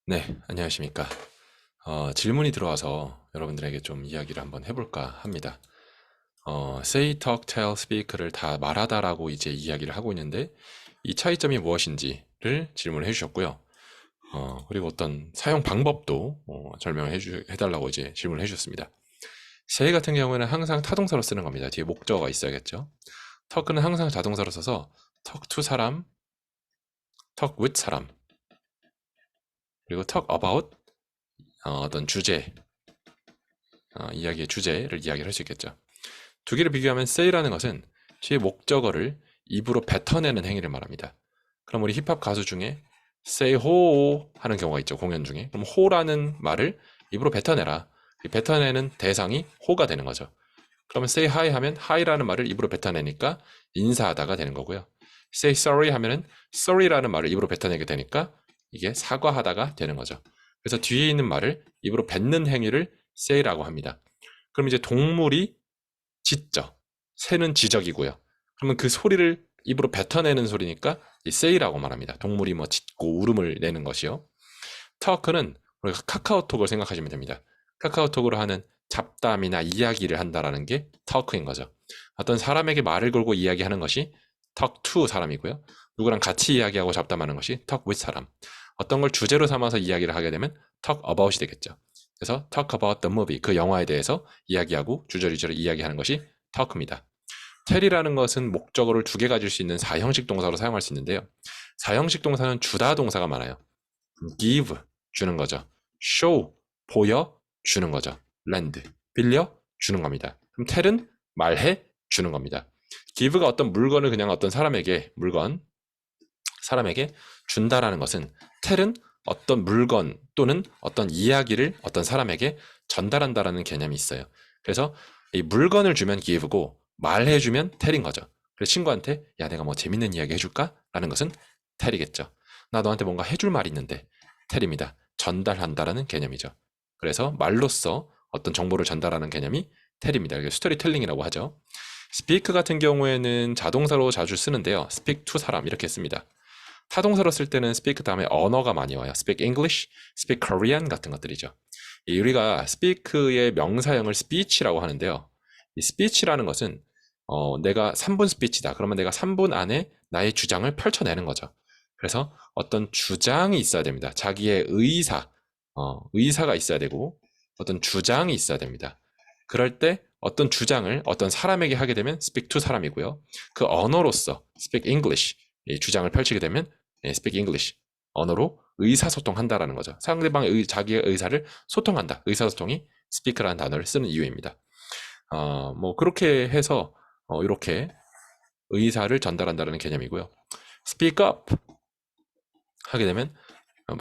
네, 안녕하십니까. 질문이 들어와서 여러분들에게 좀 이야기를 한번 해볼까 합니다. say, talk, tell, speak를 다 말하다라고 이제 이야기를 하고 있는데 이 차이점이 무엇인지를 질문을 해주셨고요. 그리고 어떤 사용 방법도 설명을 해달라고 이제 질문을 해주셨습니다. say 같은 경우에는 항상 타동사로 쓰는 겁니다. 뒤에 목적어가 있어야겠죠. talk는 항상 자동사로 써서 talk to 사람, talk with 사람, 그리고 talk about 어떤 주제, 이야기의 주제를 이야기를 할 수 있겠죠. 두 개를 비교하면 say라는 것은 뒤에 목적어를 입으로 뱉어내는 행위를 말합니다. 그럼 우리 힙합 가수 중에 say ho 하는 경우가 있죠. 공연 중에. 그럼 ho라는 말을 입으로 뱉어내라. 뱉어내는 대상이 ho가 되는 거죠. 그러면 say hi 하면 hi라는 말을 입으로 뱉어내니까 인사하다가 되는 거고요. say sorry 하면은 sorry라는 말을 입으로 뱉어내게 되니까 이게 사과하다가 되는 거죠. 그래서 뒤에 있는 말을 입으로 뱉는 행위를 say라고 합니다. 그럼 이제 동물이 짖죠. 새는 지적이고요. 그러면 그 소리를 입으로 뱉어내는 소리니까 이 say라고 말합니다. 동물이 뭐 짖고 울음을 내는 것이요. talk는 우리가 카카오톡을 생각하시면 됩니다. 카카오톡으로 하는 잡담이나 이야기를 한다라는 게 talk인 거죠. 어떤 사람에게 말을 걸고 이야기하는 것이 talk to 사람이고요. 누구랑 같이 이야기하고 잡담하는 것이 talk with 사람. 어떤 걸 주제로 삼아서 이야기를 하게 되면 talk about이 되겠죠. 그래서 talk about the movie, 그 영화에 대해서 이야기하고 주저리저리 이야기하는 것이 talk입니다. tell이라는 것은 목적어를 두 개 가질 수 있는 4형식 동사로 사용할 수 있는데요. 4형식 동사는 주다 동사가 많아요. give, 주는 거죠. show, 보여, 주는 거죠. lend, 빌려, 주는 겁니다. 그럼 tell은 말해, 주는 겁니다. give가 어떤 물건을 그냥 어떤 사람에게, 사람에게 준다라는 것은 tell은 어떤 물건 또는 어떤 이야기를 어떤 사람에게 전달한다라는 개념이 있어요. 그래서 이 물건을 주면 give고 말해주면 tell인 거죠. 그래서 친구한테 야 내가 뭐 재밌는 이야기 해줄까? 라는 것은 tell이겠죠. 나 너한테 뭔가 해줄 말이 있는데 tell입니다. 전달한다라는 개념이죠. 그래서 말로써 어떤 정보를 전달하는 개념이 tell입니다. 이게 스토리텔링이라고 하죠. speak 같은 경우에는 자동사로 자주 쓰는데요. speak to 사람 이렇게 씁니다. 타동사로 쓸 때는 speak 다음에 언어가 많이 와요. speak English, speak Korean 같은 것들이죠. 우리가 speak의 명사형을 speech라고 하는데요. 이 speech라는 것은 내가 3분 스피치다. 그러면 내가 3분 안에 나의 주장을 펼쳐내는 거죠. 그래서 어떤 주장이 있어야 됩니다. 자기의 의사가 있어야 되고 어떤 주장이 있어야 됩니다. 그럴 때 어떤 주장을 어떤 사람에게 하게 되면 speak to 사람이고요. 그 언어로서 speak English, 주장을 펼치게 되면 speak English, 언어로 의사소통한다라는 거죠. 상대방의 자기의 의사를 소통한다. 의사소통이 speak라는 단어를 쓰는 이유입니다. 뭐 그렇게 해서 이렇게 의사를 전달한다는 개념이고요. speak up 하게 되면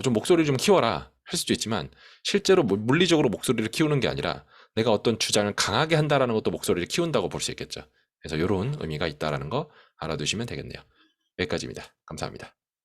좀 목소리를 좀 키워라 할 수도 있지만 실제로 물리적으로 목소리를 키우는 게 아니라 내가 어떤 주장을 강하게 한다라는 것도 목소리를 키운다고 볼 수 있겠죠. 그래서 이런 의미가 있다라는 거 알아두시면 되겠네요. 여기까지입니다. 감사합니다.